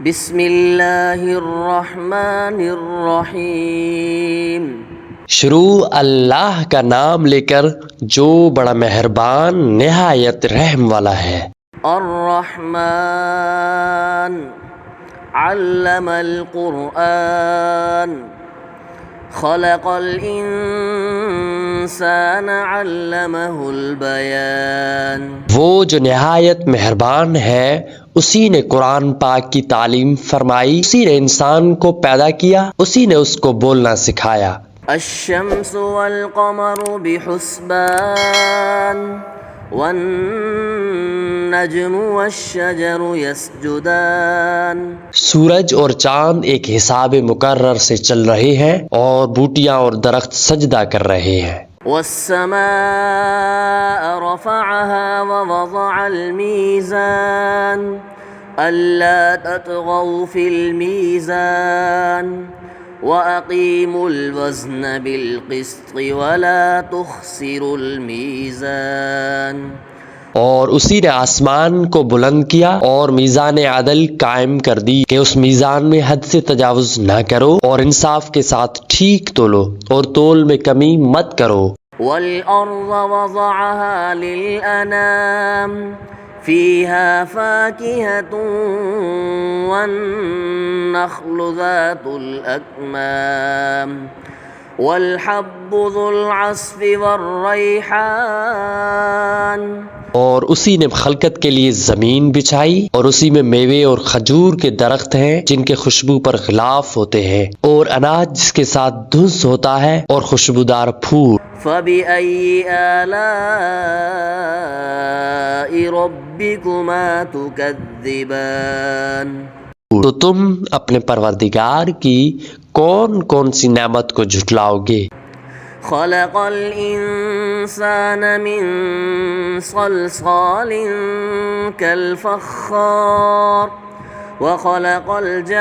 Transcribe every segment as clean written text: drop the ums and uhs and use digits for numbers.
بسم اللہ الرحمن الرحیم۔ شروع اللہ کا نام لے کر جو بڑا مہربان نہایت رحم والا ہے۔ الرحمن علم القرآن خلق الانسان علمہ البیان۔ وہ جو نہایت مہربان ہے اسی نے قرآن پاک کی تعلیم فرمائی، اسی نے انسان کو پیدا کیا، اسی نے اس کو بولنا سکھایا۔ الشمس والقمر بحسبان والنجم والشجر يسجدان۔ سورج اور چاند ایک حساب مقرر سے چل رہے ہیں اور بوٹیاں اور درخت سجدہ کر رہے ہیں۔ والسماء رفعها ووضع الميزان ألا تطغوا في الميزان وأقيموا الوزن بالقسط ولا تخسروا الميزان۔ اور اسی نے آسمان کو بلند کیا اور میزان عدل قائم کر دی کہ اس میزان میں حد سے تجاوز نہ کرو اور انصاف کے ساتھ ٹھیک تولو اور تول میں کمی مت کرو۔ والأرض وضعها للأنام فيها فاكهة والنخل ذات الأكمام والحب ذو العصف والريحان۔ اور اسی نے خلقت کے لیے زمین بچھائی اور اسی میں میوے اور کھجور کے درخت ہیں جن کے خوشبو پر غلاف ہوتے ہیں، اور اناج جس کے ساتھ دھنس ہوتا ہے اور خوشبودار پھول۔ فَبِأَيِّ آلَاءِ رَبِّكُمَا تُكَذِّبَانِ۔ تو تم اپنے پروردگار کی کون کون سی نعمت کو جھٹلاؤ گے؟ خلق الانسان من صلصال كالفخار وخلق الجان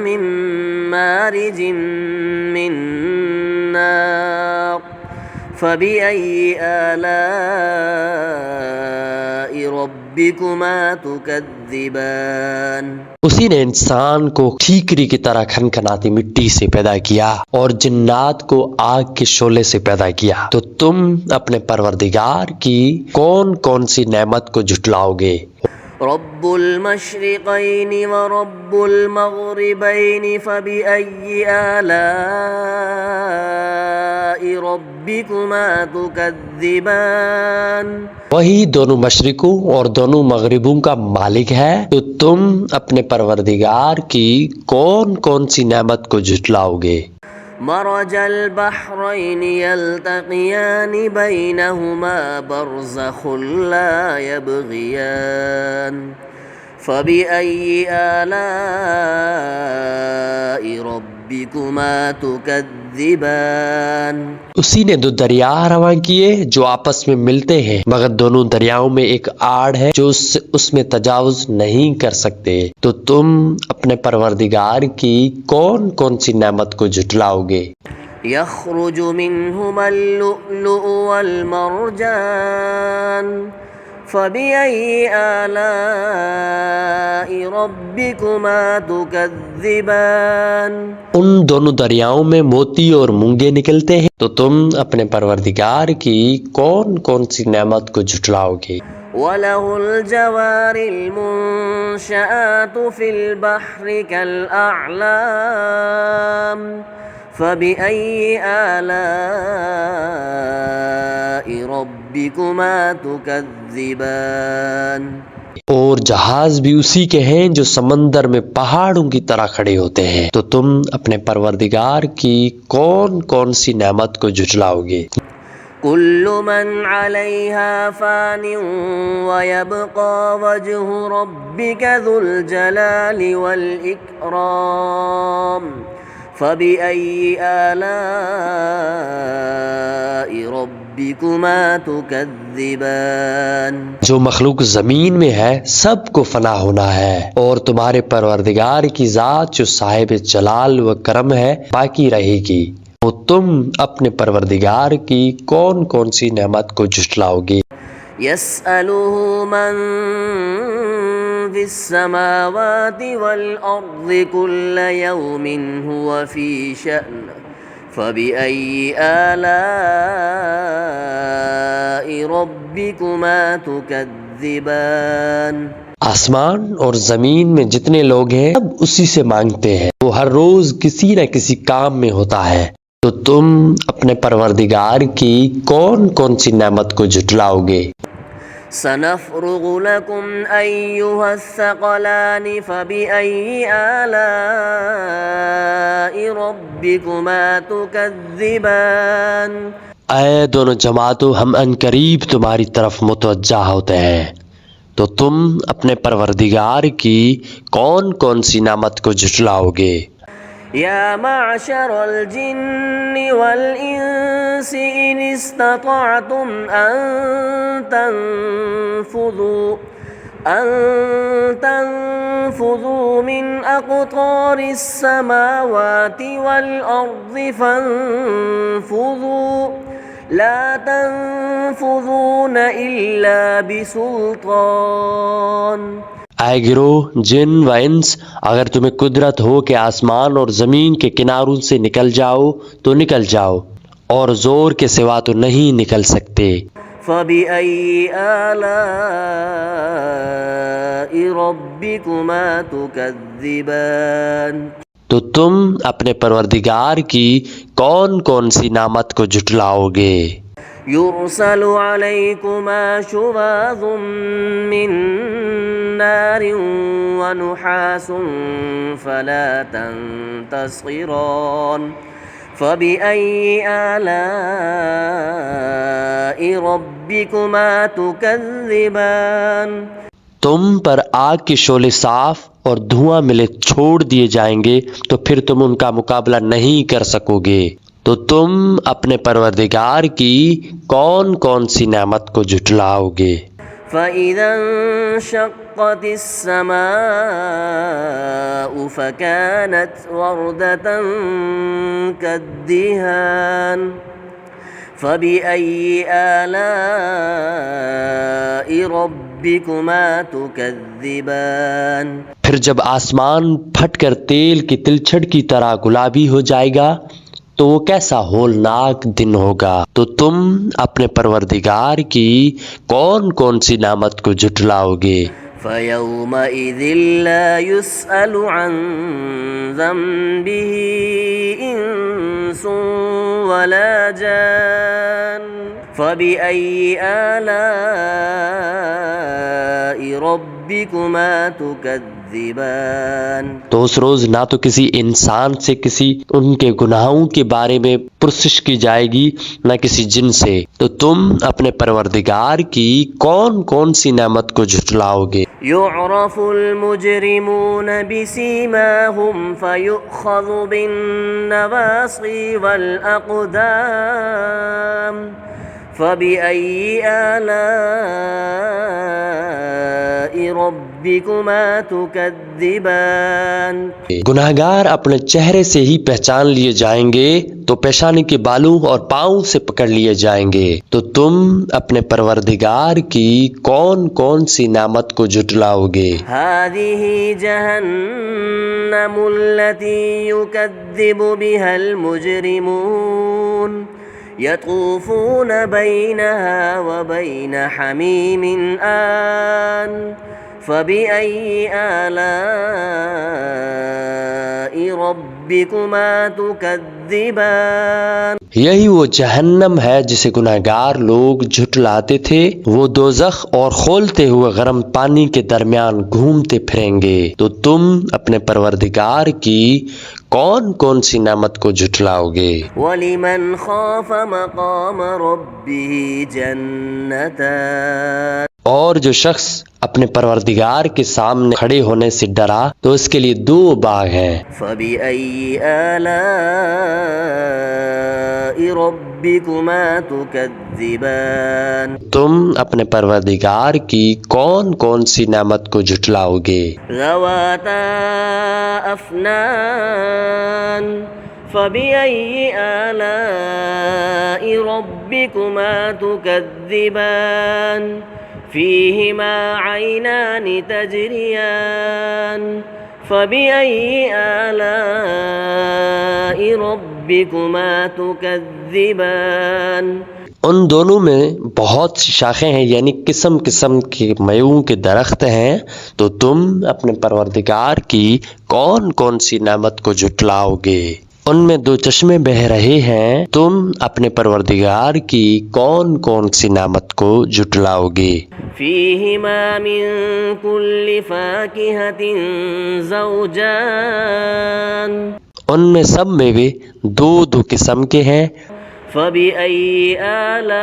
من مارج من نار فبأي آلاء ربكما تكذبان۔ اسی نے انسان کو ٹھیکری کی طرح کھنکھناتی مٹی سے پیدا کیا اور جنات کو آگ کے شعلے سے پیدا کیا، تو تم اپنے پروردگار کی کون کون سی نعمت کو جھٹلاؤ گے؟ رب المشرقین ورب المغربین فبأي آلاء ربكما تكذبان۔ وہی دونوں مشرقوں اور دونوں مغربوں کا مالک ہے، تو تم اپنے پروردگار کی کون کون سی نعمت کو جھٹلاؤ گے؟ مرج البحرین یلتقیان بینہما برزخ لا یبغیان فبأي آلاء ربكما تكذبان۔ اسی نے دو دریا رواں کیے جو آپس میں ملتے ہیں، مگر دونوں دریاؤں میں ایک آڑ ہے جو اس میں تجاوز نہیں کر سکتے، تو تم اپنے پروردگار کی کون کون سی نعمت کو جھٹلاؤ گے؟ یخرج منہما اللؤلؤ والمرجان فبأي آلاء ربكما تكذبان۔ ان دونوں دریاؤں میں موتی اور مونگے نکلتے ہیں، تو تم اپنے پروردگار کی کون کون سی نعمت کو جھٹلاؤ گے؟ وَلَهُ الْجَوَارِ الْمُنشَآتُ فِي الْبَحْرِ كَالْأَعْلَامِ فَبِأَيِّ آلَاءِ رَبِّكُمَا تُكَذِّبَانِ۔ اور جہاز بھی اسی کے ہیں جو سمندر میں پہاڑوں کی طرح کھڑے ہوتے ہیں، تو تم اپنے پروردگار کی کون کون سی نعمت کو جھٹلاؤ گے؟ كل من عليها فان ويبقى وجه ربك ذو الجلال والإكرام فبأي آلاء ربكما تكذبان۔ جو مخلوق زمین میں ہے سب کو فنا ہونا ہے، اور تمہارے پروردگار کی ذات جو صاحب جلال و کرم ہے باقی رہے گی، تو تم اپنے پروردگار کی کون کون سی نعمت کو جھٹلاؤ گے؟ يسأله من في السماوات والأرض كل يوم هو في شأن فبأي آلاء ربكما تكذبان. آسمان اور زمین میں جتنے لوگ ہیں سب اسی سے مانگتے ہیں، وہ ہر روز کسی نہ کسی کام میں ہوتا ہے، تو تم اپنے پروردگار کی کون کون سی نعمت کو جھٹلاؤ گے؟ سنفرغ لكم أيها الثقلان فبأي آلاء ربكما تكذبان. اے دونوں جماعتوں، ہم عنقریب تمہاری طرف متوجہ ہوتے ہیں، تو تم اپنے پروردگار کی کون کون سی نعمت کو جھٹلاؤ گے؟ يا معشر الجن والإنس إن استطعتم أن تنفذوا من أقطار السماوات والأرض فانفذوا لا تنفذون إلا بسلطان. اے گروہ جن و انس، اگر تمہیں قدرت ہو کہ آسمان اور زمین کے کناروں سے نکل جاؤ تو نکل جاؤ، اور زور کے سوا تو نہیں نکل سکتے. فَبِأَيِّ آلَاءِ رَبِّكُمَا تُكَذِّبَانِ. تو تم اپنے پروردگار کی کون کون سی نعمت کو جھٹلاؤ گے؟ يُرْسَلُ عَلَيْكُمَا شُوَاظٌ مِّن نَّارٍ وَنُحَاسٌ فَلَا تَنتَصِرَانِ. فَبِأَيِّ آلَاءِ رَبِّكُمَا تُكَذِّبَانِ. تم پر آگ کے شعلے صاف اور دھواں ملے چھوڑ دیے جائیں گے تو پھر تم ان کا مقابلہ نہیں کر سکو گے، تو تم اپنے پروردگار کی کون کون سی نعمت کو جھٹلاؤ گے؟ فَإِذَا انشَقَّتِ السَّمَاءُ فَكَانَتْ وَرْدَةً كَالدِّهَانِ. فَبِأَيِّ آلَاءِ رَبِّكُمَا تُكَذِّبَانِ. پھر جب آسمان پھٹ کر تیل کی تلچھٹ کی طرح گلابی ہو جائے گا تو وہ کیسا ہولناک دن ہوگا، تو تم اپنے پروردگار کی کون کون سی نعمت کو جھٹلاؤ گے؟ فَيَوْمَئِذٍ لَا يُسْأَلُ عَنْ ذَنبِهِ إِنسٌ وَلَا جَانٌ. فَبِأَيِّ آلَاءِ رَبِّكُمَا تُكَذِّبَانِ. تو اس روز نہ تو کسی انسان سے کسی ان کے گناہوں کے بارے میں پرسش کی جائے گی، نہ کسی جن سے، تو تم اپنے پروردگار کی کون کون سی نعمت کو جھٹلاؤ گے؟ يُعْرَفُ الْمُجْرِمُونَ بِسِيمَاهُمْ فَيُؤْخَذُ بِالنَّوَاصِي وَالْأَقْدَامِ. فَبِأَيِّ آلَاءِ رَبِّكُمَا تُكَذِّبَانِ. گناہگار اپنے چہرے سے ہی پہچان لیے جائیں گے تو پیشانی کے بالوں اور پاؤں سے پکڑ لیے جائیں گے، تو تم اپنے پروردگار کی کون کون سی نعمت کو جھٹلاؤ گے؟ هَذِهِ جَهَنَّمُ الَّتِي يُكَذِّبُ بِهَا الْمُجْرِمُونَ. يَطُوفُونَ بَيْنَهَا وَبَيْنَ حَمِيمٍ آنٍ. فَبِأَيِّ آلَاءِ رَبِّكُمَا تُكَذِّبَانِ. یہی وہ جہنم ہے جسے گناہگار لوگ جھٹلاتے تھے، وہ دوزخ اور کھولتے ہوئے گرم پانی کے درمیان گھومتے پھریں گے، تو تم اپنے پروردگار کی کون کون سی نعمت کو جھٹلاؤ گے؟ وَلِمَنْ خَافَ مَقَامَ رَبِّهِ جَنَّتَانِ. اور جو شخص اپنے پروردگار کے سامنے کھڑے ہونے سے ڈرا تو اس کے لیے 2 باغ ہیں. فَبِأَيِّ آلَاءِ رَبِّكُمَا تُكَذِّبَانِ. تم اپنے پروردگار کی کون کون سی نعمت کو جھٹلاؤ گے؟ ذَوَاتَا أَفْنَانٍ. فَبِأَيِّ آلَاءِ رَبِّكُمَا تُكَذِّبَانِ. فيهما عينان تجريان فبأي آلاء ربكما تكذبان ان دونوں میں بہت سی شاخیں ہیں، یعنی قسم قسم کے میووں کے درخت ہیں، تو تم اپنے پروردگار کی کون کون سی نعمت کو جھٹلاؤ گے؟ ان میں دو چشمے بہہ رہے ہیں، تم اپنے پروردگار کی کون کون سی نعمت کو جھٹلاؤ گے؟ فيهما من كل فاكهة زوجان ان میں سب میوے دو دو قسم کے ہیں، فبأي آلاء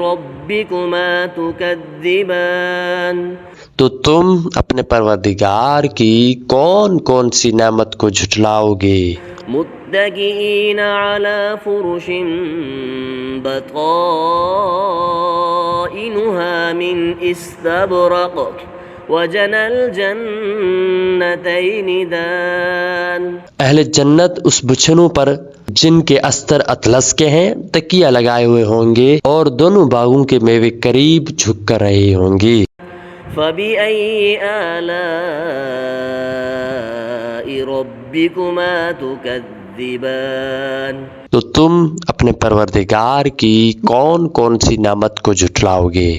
ربكما تكذبان تو تم اپنے پروردگار کی کون کون سی نعمت کو جھٹلاؤ گے؟ متكئين على فرش بطائنها من استبرق وجنى الجنتين دان اہل جنت اس بچھنوں پر جن کے استر اطلس کے ہیں تکیہ لگائے ہوئے ہوں گے، اور دونوں باغوں کے میوے قریب جھک کر رہے ہوں گے۔ فبأي آلاء ربكما تكذبان تو تم اپنے پروردگار کی کون کون سی نعمت کو جھٹلاؤ گے؟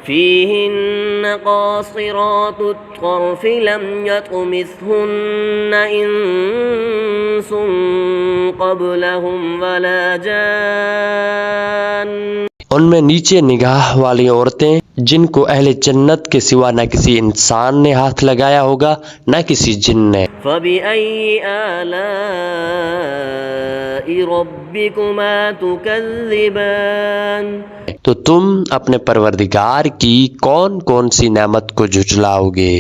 فيهن قاصرات الطرف لم يطمثهن إنس قبلهم ولا جان ان میں نیچے نگاہ والی عورتیں جن کو اہل جنت کے سوا نہ کسی انسان نے ہاتھ لگایا ہوگا نہ کسی جن نے۔ فبأي آلاء ربكما تكذبان تو تم اپنے پروردگار کی کون کون سی نعمت کو جھٹلاؤ گے؟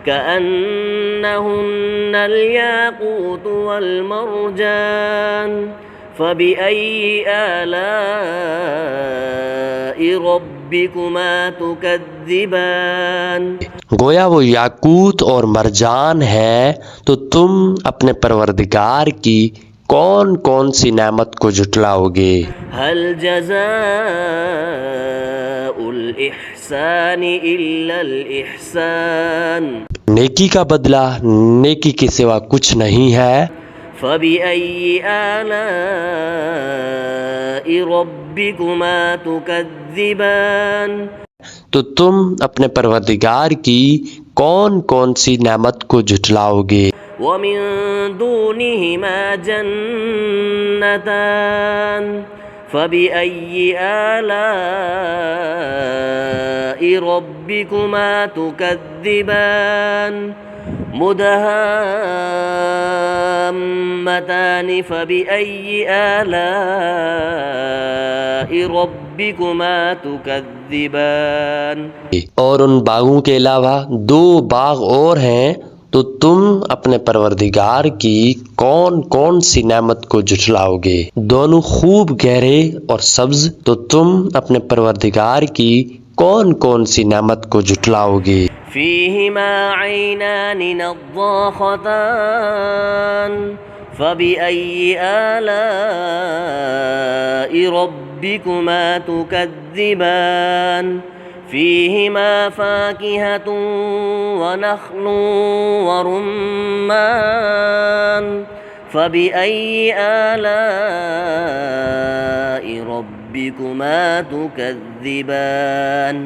كأنهن الياقوت والمرجان فبأي آلاء ربكما تكذبان گویا وہ یاقوت اور مرجان ہے، تو تم اپنے پروردگار کی کون کون سی نعمت کو جھٹلاؤ گے؟ هل جزاء الإحسان إلا الإحسان نیکی کا بدلہ نیکی کے سوا کچھ نہیں ہے۔ فبأي آلاء ربكما تكذبان تو تم اپنے پروردگار کی کون کون سی نعمت کو جھٹلاؤ گے؟ ومن دونهما جنتان فبأي آلاء ربكما تكذبان مدهامتان فبأي آلاء ربكما تكذبان اور ان باغوں کے علاوہ دو باغ اور ہیں، تو تم اپنے پروردگار کی کون کون سی نعمت کو جھٹلاؤ گے؟ دونوں خوب گہرے اور سبز، تو تم اپنے پروردگار کی کون کون سی نعمت کو جھٹلاؤ گے؟ فيهما عينان نضاختان فبأي آلاء ربكما تكذبان فيهما فاكهة ونخل ورمان فبأي آلاء ربكما تكذبان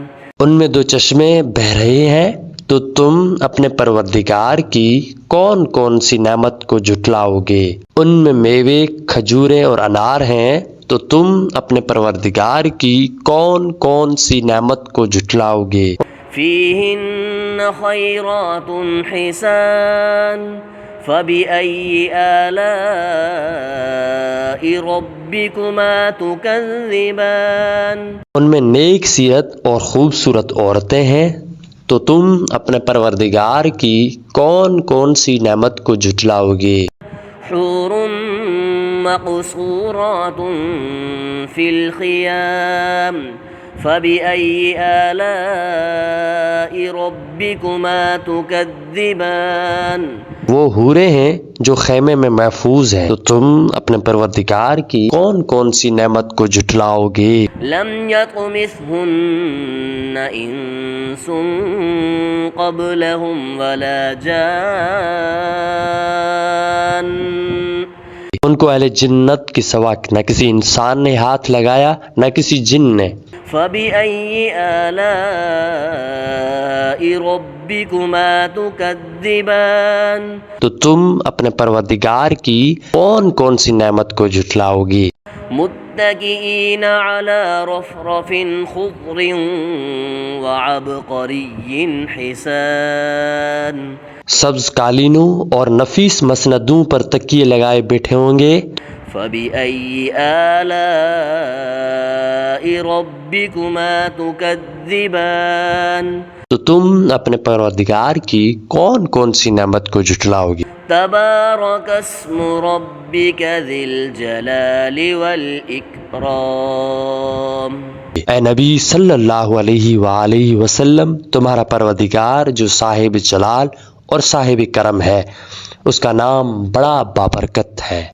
ان میں دو چشمے بہہ رہے ہیں، تو تم اپنے پروردگار کی کون کون سی نعمت کو جھٹلاؤ گے؟ ان میں میوے کھجوریں اور انار ہیں، تو تم اپنے پروردگار کی کون کون سی نعمت کو جھٹلاؤ گے؟ فيهن خيرات حسان فبأي آلاء ربكما تكذبان ان میں نیک سیرت اور خوبصورت عورتیں ہیں، تو تم اپنے پروردگار کی کون کون سی نعمت کو جھٹلاؤ گے؟ حور مقصورات في الخيام فبأي آلاء ربكما تكذبان وہ حوریں ہیں جو خیمے میں محفوظ ہیں، تو تم اپنے پروردگار کی کون کون سی نعمت کو جھٹلاؤ گے؟ لم يطمثهن انس قبلهم ولا جان ان کو اہل جنت کے سوا نہ کسی انسان نے ہاتھ لگایا نہ کسی جن نے۔ فبأي آلاء ربكما تكذبان تو تم اپنے پروردگار کی کون کون سی نعمت کو جھٹلاؤ گی؟ متكئين على رفرف خضر وعبقري حسان سبز قالینوں اور نفیس مسندوں پر تکیے لگائے بیٹھے ہوں گے۔ فبأي آلاء ربكما تكذبان تو تم اپنے پروردگار کی کون کون سی نعمت کو جھٹلاؤ گی؟ تبارك اسم ربك ذي الجلال والإكرام اے نبی صلی اللہ علیہ وآلہ وسلم، تمہارا پروردگار جو صاحب جلال اور صاحب کرم ہے، اس کا نام بڑا بابرکت ہے۔